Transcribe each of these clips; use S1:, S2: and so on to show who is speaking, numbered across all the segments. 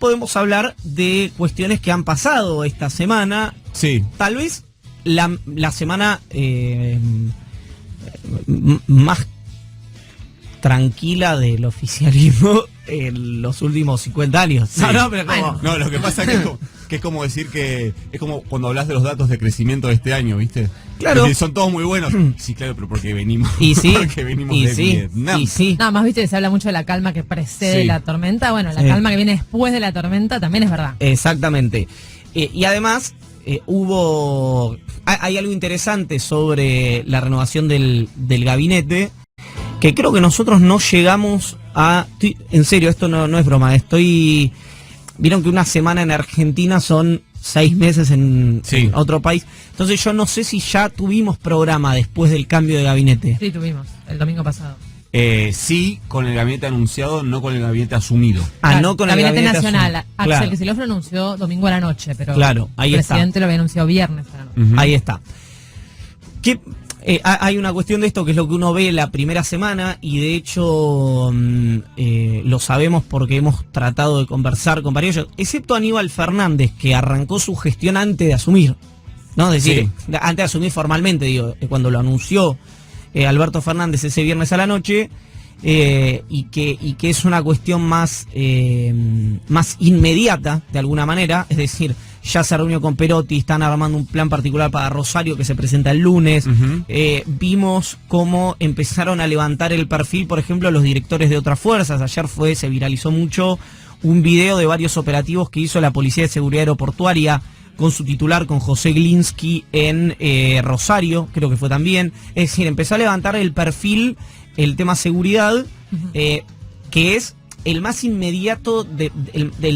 S1: podemos hablar de cuestiones que han pasado esta semana.
S2: Sí.
S1: Tal vez la semana más tranquila del oficialismo en los últimos 50 años.
S2: Sí.
S1: Pero como...
S2: No, lo que pasa es que es como decir que es como cuando hablas de los datos de crecimiento de este año, ¿viste?
S1: Claro.
S2: Es decir, son todos muy buenos. Sí, claro, pero porque venimos,
S1: Y sí,
S2: porque venimos
S1: y
S2: de
S1: sí,
S2: Vietnam.
S1: y sí.
S3: Nada más, viste que se habla mucho de la calma que precede
S2: Sí.
S3: la tormenta. Bueno, la
S1: Sí.
S3: calma que viene después de la tormenta también es verdad.
S1: Exactamente. Y además hay algo interesante sobre la renovación del gabinete, que creo que nosotros no llegamos a... En serio, esto no es broma. Vieron que una semana en Argentina son 6 meses en otro país. Entonces yo no sé si ya tuvimos programa después del cambio de gabinete.
S3: Sí, tuvimos, el domingo pasado.
S2: Sí, con el gabinete anunciado, no con el gabinete asumido.
S1: No con
S3: Gabinete
S1: el gabinete
S3: Nacional.
S1: asumido.
S3: Axel
S1: Claro.
S3: Kicillof lo anunció domingo a la noche, pero
S1: Claro, ahí
S3: el
S1: está.
S3: presidente lo había anunciado viernes a la noche.
S2: Ujú.
S1: Ahí está. Hay una cuestión de esto que es lo que uno ve la primera semana y de hecho lo sabemos porque hemos tratado de conversar con varios, excepto Aníbal Fernández, que arrancó su gestión antes de asumir, ¿no? Es decir, antes de asumir formalmente, digo, cuando lo anunció Alberto Fernández ese viernes a la noche, y que es una cuestión más inmediata, de alguna manera, es decir, ya se reunió con Perotti, están armando un plan particular para Rosario que se presenta el lunes. Vimos cómo empezaron a levantar el perfil, por ejemplo, los directores de otras fuerzas. Ayer se viralizó mucho un video de varios operativos que hizo la Policía de Seguridad Aeroportuaria con su titular, con José Glinsky en Rosario, creo que fue también. Es decir, empezó a levantar el perfil, el tema seguridad, que es el más inmediato, del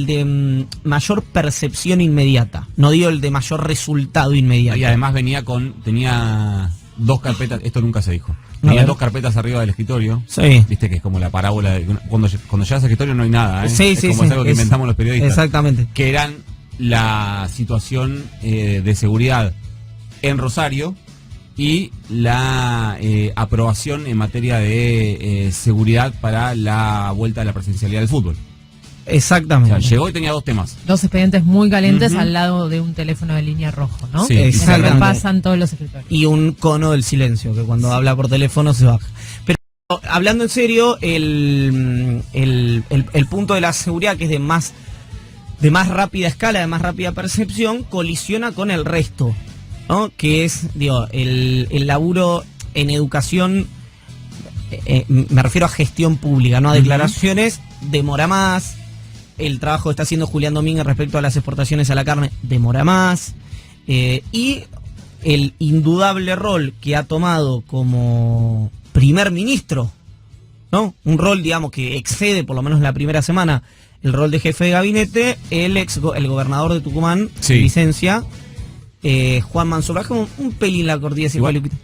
S1: de mayor percepción inmediata. No digo el de mayor resultado inmediato.
S2: Y además tenía 2 carpetas, esto nunca se dijo. Tenía 2 carpetas arriba del escritorio.
S1: Sí.
S2: Viste que es como la parábola de cuando llegas al escritorio no hay nada, ¿eh?
S1: Sí,
S2: es como es algo que inventamos los periodistas.
S1: Exactamente.
S2: Que eran la situación de seguridad en Rosario y la aprobación en materia de seguridad para la vuelta a la presencialidad del fútbol.
S1: Exactamente.
S2: O sea, llegó y tenía 2 temas.
S3: 2 expedientes muy calientes al lado de un teléfono de línea rojo, ¿no?
S2: Sí,
S3: Es lo que
S1: exactamente.
S3: pasan todos los escritorios.
S1: Y un cono del silencio, que cuando habla por teléfono se baja. Pero hablando en serio, el punto de la seguridad, que es de más rápida escala, de más rápida percepción, colisiona con el resto, ¿no? Que es, digo, el laburo en educación, me refiero a gestión pública, no a declaraciones, demora más. El trabajo que está haciendo Julián Domínguez respecto a las exportaciones a la carne demora más. Y el indudable rol que ha tomado como primer ministro, ¿no? Un rol, digamos, que excede, por lo menos la primera semana, el rol de jefe de gabinete, el gobernador de Tucumán,
S2: Sí.
S1: licencia, Juan Mansur. Es como un pelín la cordilla.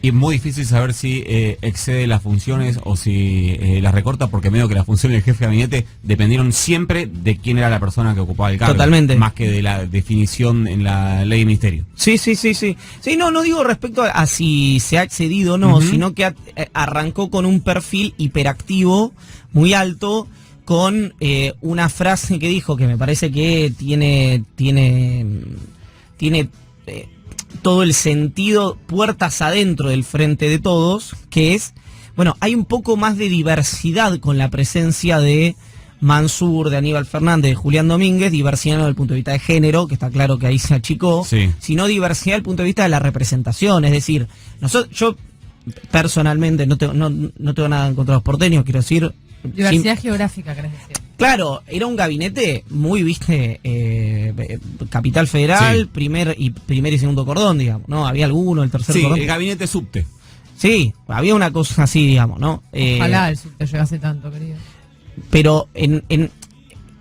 S2: Y muy difícil saber si excede las funciones o si las recorta, porque medio que las funciones del jefe de gabinete dependieron siempre de quién era la persona que ocupaba el cargo.
S1: Totalmente.
S2: Más que de la definición en la ley de ministerio.
S1: Sí. Sí, no digo respecto a si se ha excedido o no, sino que arrancó con un perfil hiperactivo, muy alto, con una frase que dijo que me parece que tiene todo el sentido puertas adentro del Frente de Todos, que es, bueno, hay un poco más de diversidad con la presencia de Mansur, de Aníbal Fernández, de Julián Domínguez, diversidad no desde el punto de vista de género, que está claro que ahí se achicó, sino diversidad desde el punto de vista de la representación. Es decir, yo personalmente no tengo nada en contra de los porteños, quiero decir...
S3: Diversidad geográfica, querés decir.
S1: Claro, era un gabinete muy, Capital Federal,
S2: Sí.
S1: primer y segundo cordón, digamos, ¿no? Había alguno, el tercer
S2: Sí,
S1: cordón.
S2: el gabinete subte.
S1: Sí, había una cosa así, digamos, ¿no?
S3: Ojalá el subte llegase tanto, querido.
S1: Pero en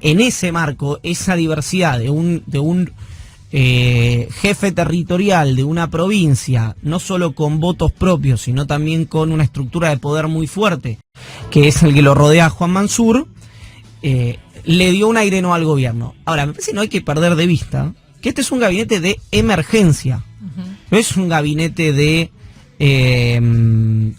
S1: ese marco, esa diversidad de un jefe territorial de una provincia, no solo con votos propios, sino también con una estructura de poder muy fuerte, que es el que lo rodea a Juan Mansur, le dio un aire no al gobierno. Ahora, me parece que no hay que perder de vista que este es un gabinete de emergencia. No es un gabinete de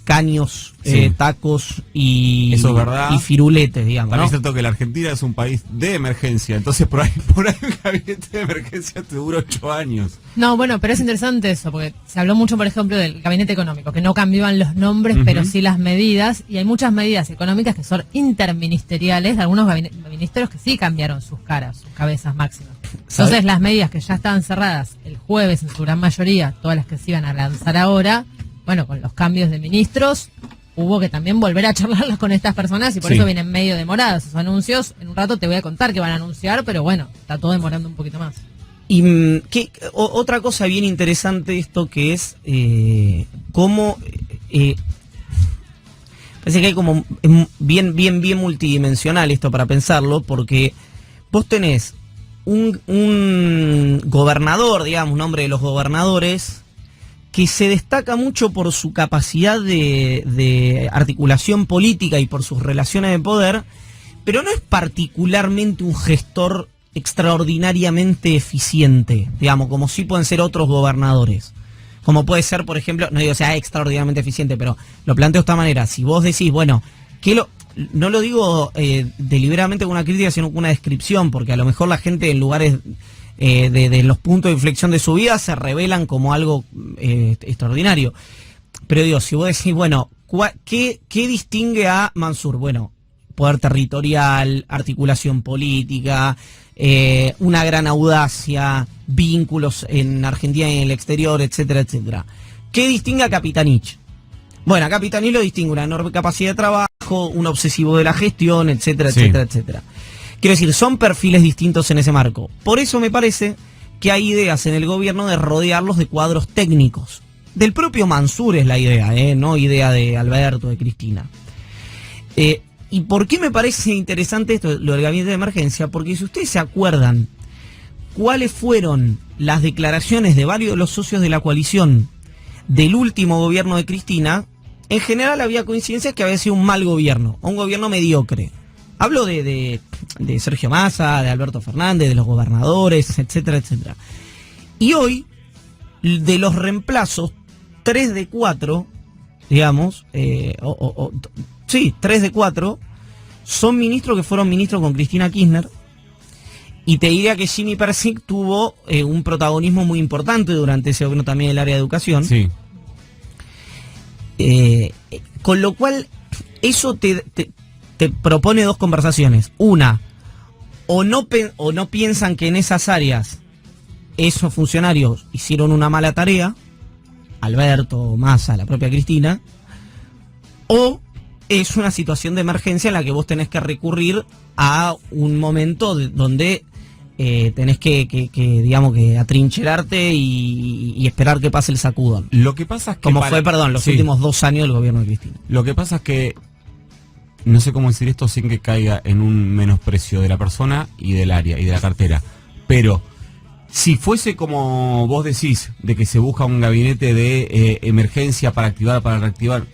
S1: caños,
S2: Sí.
S1: Tacos y,
S2: Eso es verdad.
S1: y firuletes, digamos,
S2: También
S1: ¿no?
S2: es cierto que la Argentina es un país de emergencia, entonces por ahí un gabinete de emergencia te dura 8 años.
S3: No, bueno, pero es interesante eso, porque se habló mucho, por ejemplo, del gabinete económico, que no cambiaban los nombres,
S2: Ujú.
S3: pero sí las medidas, y hay muchas medidas económicas que son interministeriales, de algunos ministerios que sí cambiaron sus caras, sus cabezas máximas.
S1: ¿Sabe?
S3: Entonces las medidas que ya estaban cerradas el jueves en su gran mayoría, todas las que se iban a lanzar ahora, bueno, con los cambios de ministros, hubo que también volver a charlarlos con estas personas y por
S2: Sí.
S3: eso vienen medio demorados esos anuncios. En un rato te voy a contar que van a anunciar, pero bueno, está todo demorando un poquito más.
S1: Y otra cosa bien interesante esto que es cómo parece que hay como bien multidimensional esto para pensarlo, porque vos tenés un gobernador, digamos, un hombre de los gobernadores, que se destaca mucho por su capacidad de articulación política y por sus relaciones de poder, pero no es particularmente un gestor extraordinariamente eficiente, digamos, como sí pueden ser otros gobernadores. Como puede ser, por ejemplo, no digo sea extraordinariamente eficiente, pero lo planteo de esta manera. Si vos decís, bueno, no lo digo deliberadamente con una crítica, sino con una descripción, porque a lo mejor la gente en lugares de los puntos de inflexión de su vida se revelan como algo extraordinario. Pero digo, si vos decís, bueno, ¿qué distingue a Mansur? Bueno, poder territorial, articulación política, una gran audacia, vínculos en Argentina y en el exterior, etcétera, etcétera. ¿Qué distingue a Capitanich? Bueno, a Capitanich lo distingue una enorme capacidad de trabajo, un obsesivo de la gestión, etcétera,
S2: Sí.
S1: etcétera, etcétera. Quiero decir, son perfiles distintos en ese marco. Por eso me parece que hay ideas en el gobierno de rodearlos de cuadros técnicos. Del propio Mansur es la idea, no idea de Alberto, de Cristina. ¿Y por qué me parece interesante esto, lo del gabinete de emergencia? Porque si ustedes se acuerdan cuáles fueron las declaraciones de varios de los socios de la coalición del último gobierno de Cristina, en general había coincidencias que había sido un mal gobierno, o un gobierno mediocre. Hablo de Sergio Massa, de Alberto Fernández, de los gobernadores, etcétera, etcétera. Y hoy, de los reemplazos, 3 de 4, digamos, 3 de 4 son ministros que fueron ministros con Cristina Kirchner. Y te diría que Jimmy Persic tuvo un protagonismo muy importante durante ese gobierno también en el área de educación.
S2: Sí.
S1: Con lo cual, eso te propone dos conversaciones. Una, o no piensan que en esas áreas esos funcionarios hicieron una mala tarea, Alberto, Massa, la propia Cristina, o es una situación de emergencia en la que vos tenés que recurrir a un momento donde tenés que digamos, que atrincherarte y esperar que pase el sacudón.
S2: Lo que pasa es que
S1: Como fue, los
S2: Sí.
S1: últimos 2 años del gobierno de Cristina.
S2: Lo que pasa es que no sé cómo decir esto sin que caiga en un menosprecio de la persona y del área y de la cartera. Pero si fuese como vos decís, de que se busca un gabinete de emergencia para activar, para reactivar,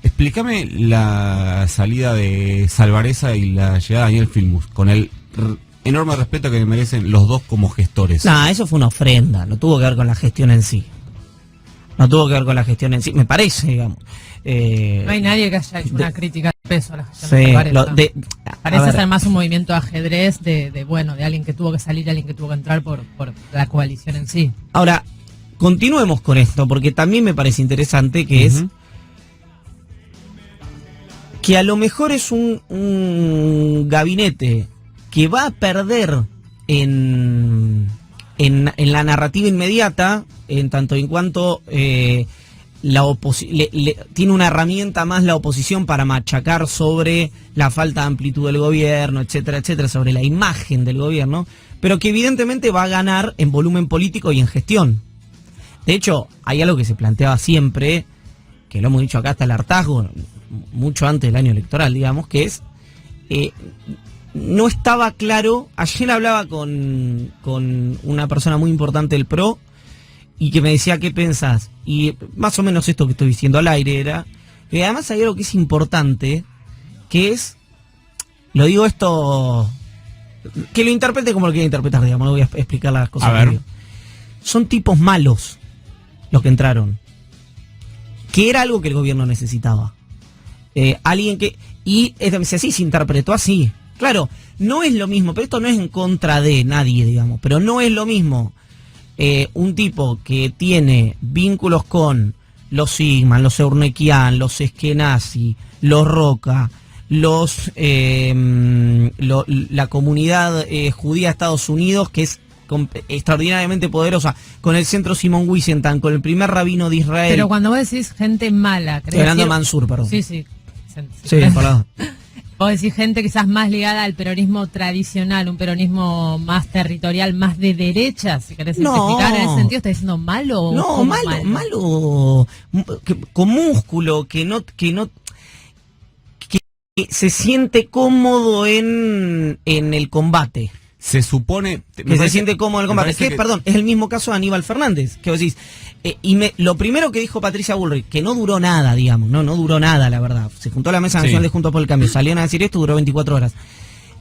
S2: explícame la salida de Salvareza y la llegada de Daniel Filmus, con el enorme respeto que me merecen los dos como gestores.
S1: No, eso fue una ofrenda, no tuvo que ver con la gestión en sí. Me parece, digamos.
S3: No hay nadie que haya hecho una crítica de peso a la gestión
S1: Sí,
S3: de Salvareza. Parece
S1: a ver,
S3: ser más un movimiento de ajedrez de alguien que tuvo que salir, alguien que tuvo que entrar por la coalición en sí.
S1: Ahora, continuemos con esto, porque también me parece interesante que es que a lo mejor es un gabinete que va a perder en la narrativa inmediata, en tanto en cuanto tiene una herramienta más la oposición para machacar sobre la falta de amplitud del gobierno, etcétera, etcétera, sobre la imagen del gobierno, pero que evidentemente va a ganar en volumen político y en gestión. De hecho, hay algo que se planteaba siempre, que lo hemos dicho acá hasta el hartazgo, mucho antes del año electoral, digamos, que es, no estaba claro. Ayer hablaba con una persona muy importante del PRO y que me decía, ¿qué pensás? Y más o menos esto que estoy diciendo al aire era, que además hay algo que es importante, que es, lo digo esto, que lo interprete como lo quiera interpretar, digamos, no voy a explicar las cosas.
S2: A ver.
S1: Son tipos malos los que entraron. que era algo que el gobierno necesitaba. Alguien que... Y así se interpretó así. Claro, no es lo mismo, pero esto no es en contra de nadie, digamos, pero no es lo mismo un tipo que tiene vínculos con los Sigman, los Eurnequian, los Eskenazi, los Roca, la comunidad judía de Estados Unidos, que es extraordinariamente poderosa, con el centro Simon Wiesenthal, con el primer rabino de Israel.
S3: Pero cuando vos decís gente mala, ¿querés
S1: Fernando
S3: decir?
S1: Mansur, perdón.
S3: Sí, sí.
S1: Sí, perdón.
S3: Vos decís gente quizás más ligada al peronismo tradicional, un peronismo más territorial, más de derecha, si querés simplificar en ese sentido. ¿Estás diciendo malo?
S1: No, malo, con músculo, que se siente cómodo en el combate.
S2: Se supone...
S1: Que se siente cómodo en el combate. Perdón, es el mismo caso de Aníbal Fernández, que vos decís... lo primero que dijo Patricia Bullrich, que no duró nada, digamos, no duró nada, la verdad. Se juntó a la Mesa Nacional de Juntos por el Cambio, salieron a decir esto, duró 24 horas.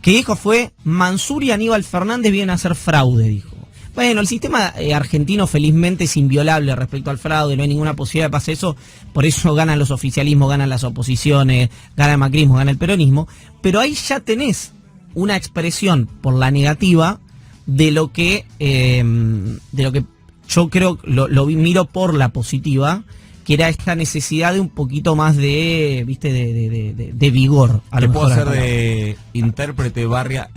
S1: Que dijo fue, Mansur y Aníbal Fernández vienen a hacer fraude, dijo. Bueno, el sistema argentino felizmente es inviolable respecto al fraude, no hay ninguna posibilidad de pasar eso, por eso ganan los oficialismos, ganan las oposiciones, gana el macrismo, gana el peronismo, pero ahí ya tenés una expresión por la negativa de lo que yo creo miro por la positiva, que era esta necesidad de un poquito más de, viste, de vigor.
S2: Te puedo hacer de intérprete barra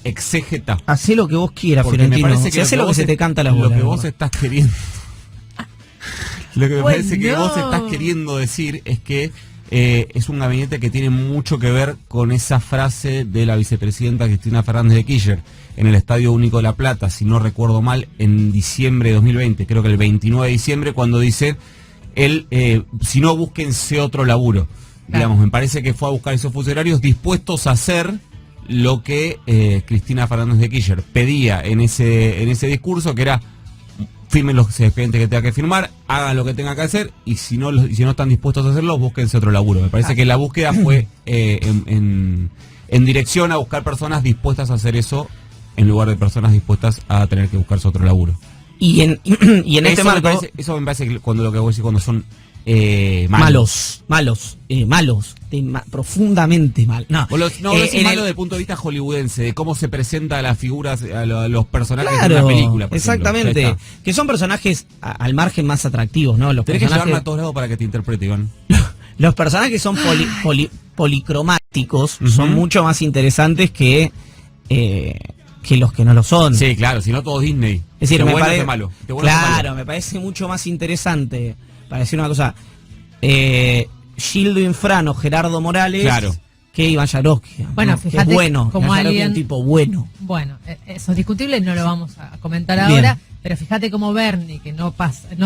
S2: exégeta.
S1: Hacé lo que vos quieras, Fiorentino. Hacé lo que se te canta las bolas.
S2: Lo que vos estás queriendo. Lo que me parece que vos estás queriendo decir es que es un gabinete que tiene mucho que ver con esa frase de la vicepresidenta Cristina Fernández de Kirchner en el Estadio Único de La Plata, si no recuerdo mal, en diciembre de 2020, creo que el 29 de diciembre, cuando dice si no, búsquense otro laburo. Claro. Digamos, me parece que fue a buscar esos funcionarios dispuestos a hacer lo que Cristina Fernández de Kirchner pedía en ese discurso, que era: firmen los expedientes que tenga que firmar, hagan lo que tenga que hacer, y si no están dispuestos a hacerlo, búsquense otro laburo. Me parece que la búsqueda fue en dirección a buscar personas dispuestas a hacer eso, en lugar de personas dispuestas a tener que buscarse otro laburo. Y en este marco... Eso me parece que cuando lo que voy a decir cuando son malos, profundamente mal. No, es malo desde el punto de vista hollywoodense, de cómo se presenta a las figuras, a los personajes, claro, de una película.
S1: Exactamente, que son personajes al margen más atractivos, ¿no?
S2: Tenés que llevarme a todos lados para que te interprete, Iván.
S1: Los personajes que son policromáticos son mucho más interesantes que los que no lo son.
S2: Sí, claro, si no todo Disney.
S1: Es decir,
S2: malo.
S1: Claro, me parece mucho más interesante, para decir una cosa, Gildo Infrano, Gerardo Morales,
S2: claro,
S1: que Iván Yarovsky.
S3: Bueno,
S1: ¿no?
S3: fíjate,
S1: es bueno,
S3: como alguien,
S1: es un tipo bueno.
S3: Bueno, eso es discutible, no lo vamos a comentar ahora, pero fíjate como Bernie, que no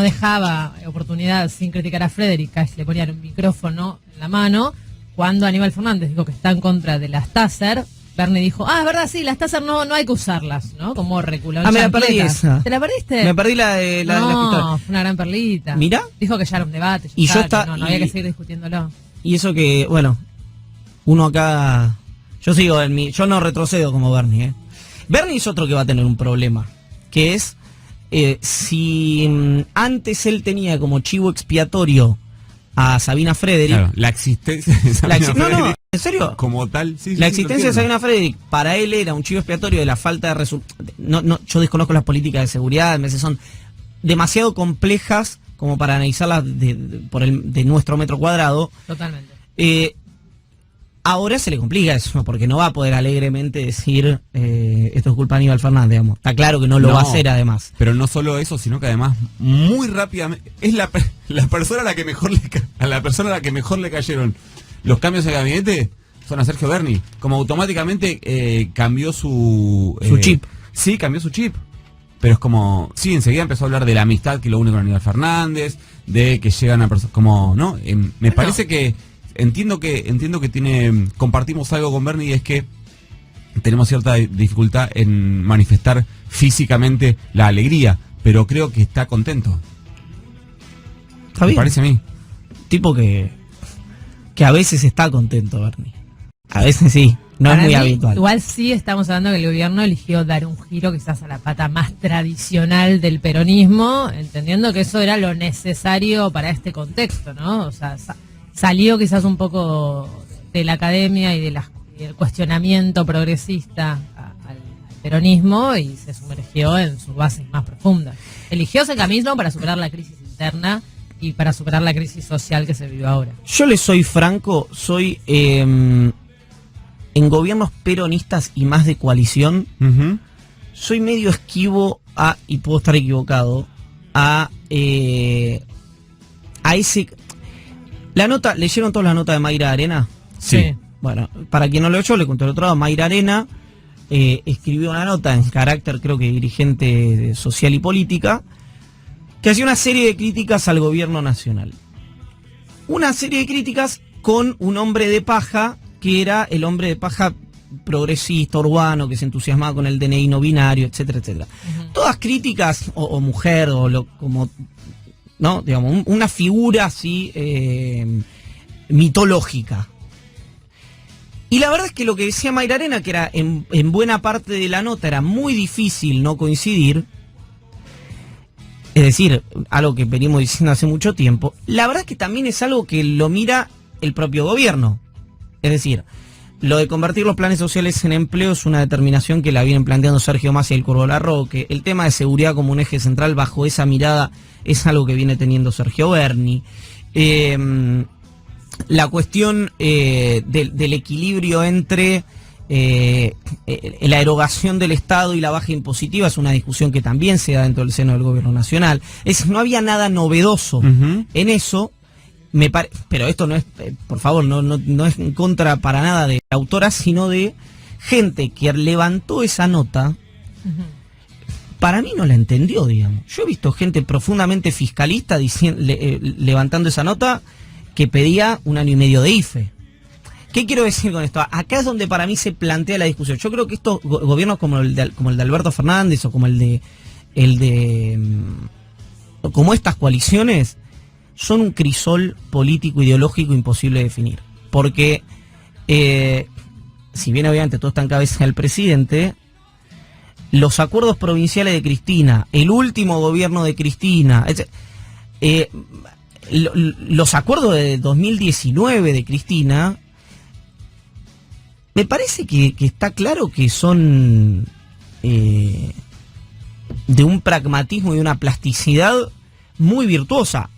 S3: dejaba oportunidad sin criticar a Frederick, le ponían un micrófono en la mano, cuando Aníbal Fernández dijo que está en contra de las Taser, Bernie dijo, es verdad, sí, las Taser no hay que usarlas, ¿no? Como reculó.
S1: Me la perdí esa.
S3: ¿Te la perdiste?
S1: Me perdí la de la
S3: No, fue una gran perlita.
S1: ¿Mira?
S3: Dijo que ya era un debate.
S1: Y yo
S3: no había que seguir discutiéndolo.
S1: Y eso que, bueno, uno acá... Yo no retrocedo como Bernie, ¿eh? Bernie es otro que va a tener un problema, que es, si antes él tenía como chivo expiatorio a Sabina Frederick...
S2: Claro, la existencia de Sabina Frederick...
S1: No, ¿en serio?
S2: Como tal, sí.
S1: La existencia de Sabina Frederick para él era un chivo expiatorio de la falta de resultados. Yo desconozco las políticas de seguridad, a veces son demasiado complejas como para analizarlas de nuestro metro cuadrado.
S3: Totalmente.
S1: Ahora se le complica eso, porque no va a poder alegremente decir esto es culpa de Aníbal Fernández, digamos. Está claro que no lo va a hacer, además.
S2: Pero no solo eso, sino que además muy rápidamente es la persona a la que mejor le cayeron los cambios de gabinete son a Sergio Berni, como automáticamente cambió su
S1: chip.
S2: Sí, cambió su chip. Pero es como, sí, enseguida empezó a hablar de la amistad que lo une con Aníbal Fernández, de que llegan a personas, como, ¿no? Me parece que entiendo que compartimos algo con Berni, y es que tenemos cierta dificultad en manifestar físicamente la alegría, pero creo que está contento.
S1: Está bien.
S2: Me parece a mí.
S1: Tipo que a veces está contento, Berni. A veces sí. No
S3: Para
S1: es muy
S3: mí,
S1: habitual.
S3: Igual sí estamos hablando que el gobierno eligió dar un giro quizás a la pata más tradicional del peronismo, entendiendo que eso era lo necesario para este contexto, ¿no? O sea, salió quizás un poco de la academia y del cuestionamiento progresista al peronismo y se sumergió en sus bases más profundas. Eligió ese camino para superar la crisis interna y para superar la crisis social que se vive ahora.
S1: Yo le soy franco, soy en gobiernos peronistas y más de coalición, soy medio esquivo a, y puedo estar equivocado, a ese... La nota, ¿leyeron toda la nota de Mayra Arena?
S3: Sí.
S1: Bueno, para quien no lo oyó, le conté el otro lado, Mayra Arena escribió una nota en carácter, creo que dirigente social y política, que hacía una serie de críticas al gobierno nacional. Una serie de críticas con un hombre de paja, que era el hombre de paja progresista, urbano, que se entusiasmaba con el DNI no binario, etcétera, etcétera. Todas críticas, o mujer, como, ¿no? Digamos, una figura así mitológica. Y la verdad es que lo que decía Mayra Arena, que era en buena parte de la nota, era muy difícil no coincidir, es decir, algo que venimos diciendo hace mucho tiempo, la verdad es que también es algo que lo mira el propio gobierno. Es decir, lo de convertir los planes sociales en empleo es una determinación que la vienen planteando Sergio Massa y el Curvo Larroque. El tema de seguridad como un eje central bajo esa mirada es algo que viene teniendo Sergio Berni. La cuestión del equilibrio entre la erogación del Estado y la baja impositiva es una discusión que también se da dentro del seno del gobierno nacional. Es decir, no había nada novedoso en eso. Pero esto no es, por favor, no es en contra para nada de la autora, sino de gente que levantó esa nota. Para mí no la entendió, digamos. Yo he visto gente profundamente fiscalista levantando esa nota que pedía 1 año y medio de IFE. ¿Qué quiero decir con esto? Acá es donde para mí se plantea la discusión. Yo creo que estos gobiernos como el de Alberto Fernández o como como estas coaliciones son un crisol político ideológico imposible de definir. Porque, si bien obviamente todo está en cabeza del presidente, los acuerdos provinciales de Cristina, el último gobierno de Cristina, los acuerdos de 2019 de Cristina, me parece que está claro que son de un pragmatismo y una plasticidad muy virtuosa.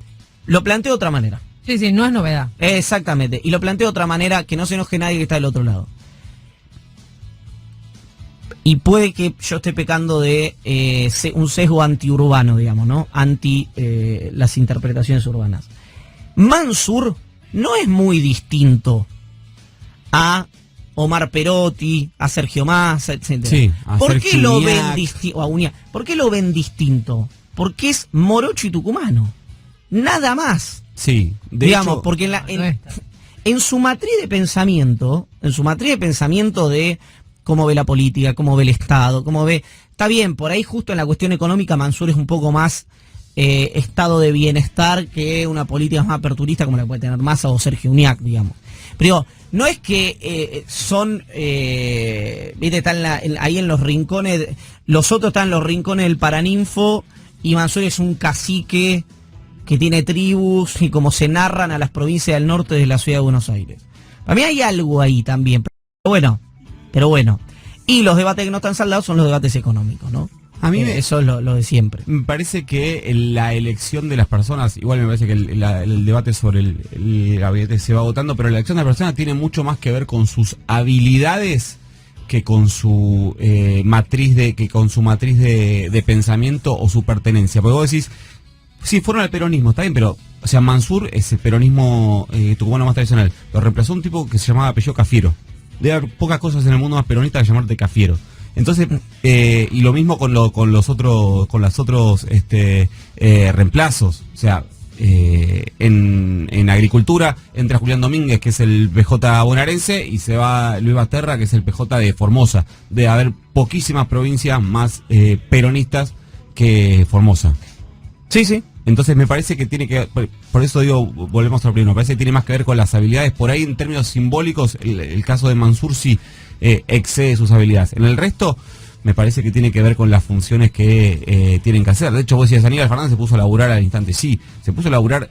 S1: Lo planteo de otra manera.
S3: Sí, no es novedad.
S1: Exactamente. Y lo planteo de otra manera, que no se enoje nadie que está del otro lado. Y puede que yo esté pecando de un sesgo antiurbano, digamos, ¿no? Anti las interpretaciones urbanas. Mansur no es muy distinto a Omar Perotti, a Sergio Massa, etc.
S2: Sí,
S1: ¿Por qué lo ven distinto? ¿Por qué lo ven distinto? Porque es morocho y tucumano. Nada más.
S2: Sí,
S1: digamos, porque en su matriz de pensamiento, de cómo ve la política, cómo ve el Estado, cómo ve... Está bien, por ahí justo en la cuestión económica Mansur es un poco más estado de bienestar que una política más aperturista como la puede tener Massa o Sergio Uñac, digamos. Pero no es que son... viste, están ahí en los rincones... Los otros están en los rincones del Paraninfo y Mansur es un cacique que tiene tribus y como se narran a las provincias del norte de la ciudad de Buenos Aires. Para mí hay algo ahí también, pero bueno. Y los debates que no están saldados son los debates económicos, ¿no? A mí eso es lo de siempre.
S2: Me parece que la elección de las personas, igual me parece que el debate sobre el gabinete se va agotando, pero la elección de las personas tiene mucho más que ver con sus habilidades que con su matriz de pensamiento o su pertenencia. Porque vos decís, sí, fueron al peronismo, está bien, pero, o sea, Mansur es el peronismo tucumano más tradicional. Lo reemplazó un tipo que se llamaba apellido Cafiero. Debe haber pocas cosas en el mundo más peronista que llamarte Cafiero. Entonces, y lo mismo con los otros reemplazos. O sea, en agricultura entra Julián Domínguez, que es el PJ bonaerense, y se va Luis Basterra, que es el PJ de Formosa. Debe haber poquísimas provincias más peronistas que Formosa.
S1: Sí,
S2: Entonces me parece que tiene que, por eso digo, volvemos al primero, me parece que tiene más que ver con las habilidades. Por ahí en términos simbólicos, el caso de Mansur sí excede sus habilidades. En el resto, me parece que tiene que ver con las funciones que tienen que hacer. De hecho, vos decías, Aníbal Fernández se puso a laburar al instante. Sí, se puso a laburar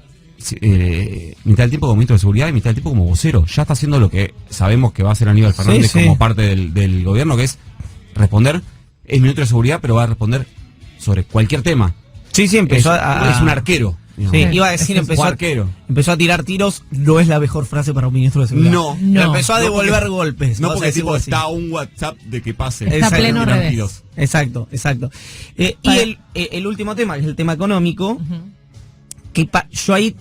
S2: mitad del tiempo como ministro de Seguridad y mitad del tiempo como vocero. Ya está haciendo lo que sabemos que va a hacer Aníbal Fernández como parte del gobierno, que es responder, es ministro de Seguridad, pero va a responder sobre cualquier tema.
S1: Sí, empezó
S2: es un arquero.
S1: Sí, iba a decir, empezó a tirar tiros, no es la mejor frase para un ministro de Seguridad.
S2: No.
S1: Empezó a devolver golpes.
S2: No, porque tipo está un WhatsApp de que pase.
S3: Está pleno revés.
S1: Exacto. Y el último tema, que es el tema económico, que yo ahí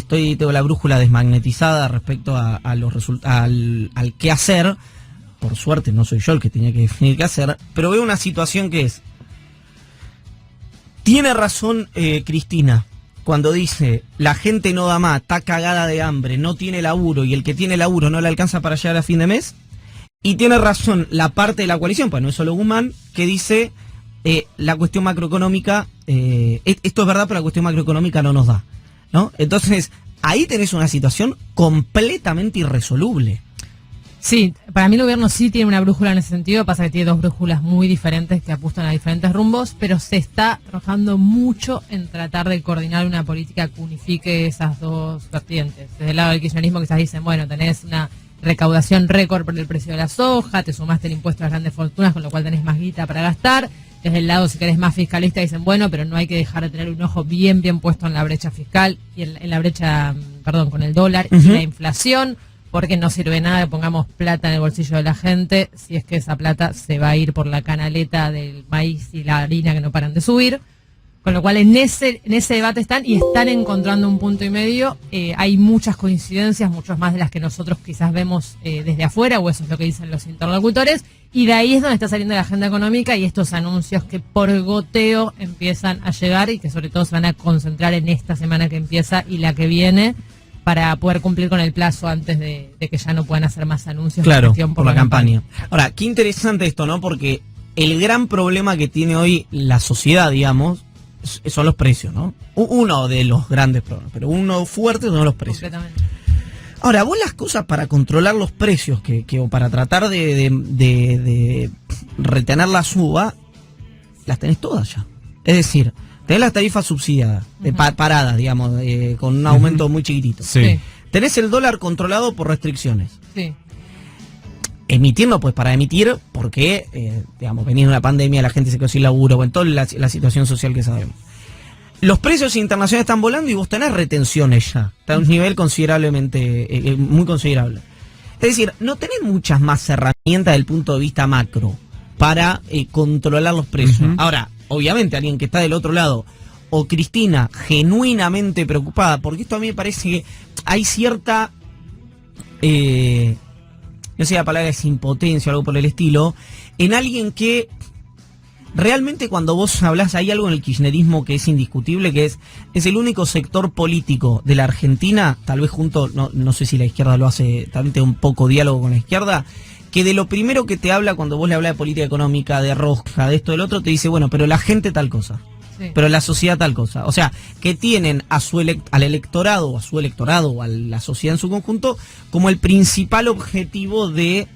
S1: tengo la brújula desmagnetizada respecto a los al qué hacer. Por suerte no soy yo el que tenía que definir qué hacer, pero veo una situación que es... Tiene razón Cristina cuando dice la gente no da más, está cagada de hambre, no tiene laburo y el que tiene laburo no le alcanza para llegar a fin de mes. Y tiene razón la parte de la coalición, pues no es solo Guzmán, que dice la cuestión macroeconómica, esto es verdad, pero la cuestión macroeconómica no nos da, ¿no? Entonces ahí tenés una situación completamente irresoluble.
S3: Sí, para mí el gobierno sí tiene una brújula en ese sentido, pasa que tiene dos brújulas muy diferentes que apuntan a diferentes rumbos, pero se está trabajando mucho en tratar de coordinar una política que unifique esas dos vertientes. Desde el lado del kirchnerismo quizás dicen, bueno, tenés una recaudación récord por el precio de la soja, te sumaste el impuesto a las grandes fortunas, con lo cual tenés más guita para gastar. Desde el lado, si querés, más fiscalista, dicen, bueno, pero no hay que dejar de tener un ojo bien puesto en la brecha fiscal y en la brecha, con el dólar y la inflación, porque no sirve nada que pongamos plata en el bolsillo de la gente si es que esa plata se va a ir por la canaleta del maíz y la harina que no paran de subir. Con lo cual en ese debate están encontrando un punto y medio. Hay muchas coincidencias, muchas más de las que nosotros quizás vemos desde afuera, o eso es lo que dicen los interlocutores, y de ahí es donde está saliendo la agenda económica y estos anuncios que por goteo empiezan a llegar y que sobre todo se van a concentrar en esta semana que empieza y la que viene, para poder cumplir con el plazo antes de que ya no puedan hacer más anuncios.
S1: Claro, por la campaña. Ahora, qué interesante esto, ¿no? Porque el gran problema que tiene hoy la sociedad, digamos, son los precios, ¿no? Uno de los grandes problemas, pero uno fuerte son los precios.
S3: Completamente.
S1: Ahora, vos las cosas para controlar los precios, o para tratar de retener la suba, las tenés todas ya. Es decir, tenés las tarifas subsidiadas, paradas, digamos, con un aumento muy chiquitito.
S2: Sí.
S1: Tenés el dólar controlado por restricciones.
S3: Sí.
S1: Emitir no puedes parar de emitir porque, venía una pandemia, la gente se quedó sin laburo, en toda la situación social que sabemos. Los precios internacionales están volando y vos tenés retenciones ya. Está a un nivel considerablemente, muy considerable. Es decir, no tenés muchas más herramientas desde el punto de vista macro para controlar los precios. Ahora, obviamente, alguien que está del otro lado, o Cristina, genuinamente preocupada, porque esto a mí me parece que hay cierta, no sé, la palabra es impotencia o algo por el estilo, en alguien que realmente cuando vos hablás, hay algo en el kirchnerismo que es indiscutible, que es el único sector político de la Argentina, tal vez junto, no sé si la izquierda lo hace, también tiene un poco diálogo con la izquierda, que de lo primero que te habla cuando vos le hablas de política económica, de rosca, de esto, del otro, te dice, bueno, pero la gente tal cosa, pero la sociedad tal cosa. O sea, que tienen al electorado, o a su electorado, o a la sociedad en su conjunto, como el principal objetivo de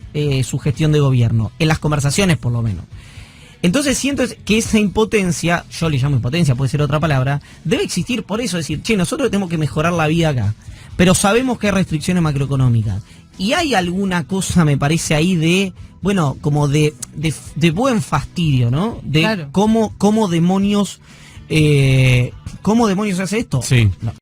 S1: su gestión de gobierno, en las conversaciones por lo menos. Entonces siento que esa impotencia, yo le llamo impotencia, puede ser otra palabra, debe existir por eso, decir, nosotros tenemos que mejorar la vida acá, pero sabemos que hay restricciones macroeconómicas. Y hay alguna cosa, me parece, ahí de, como de buen fastidio, ¿no? De claro. cómo demonios se hace esto.
S2: Sí.
S1: No.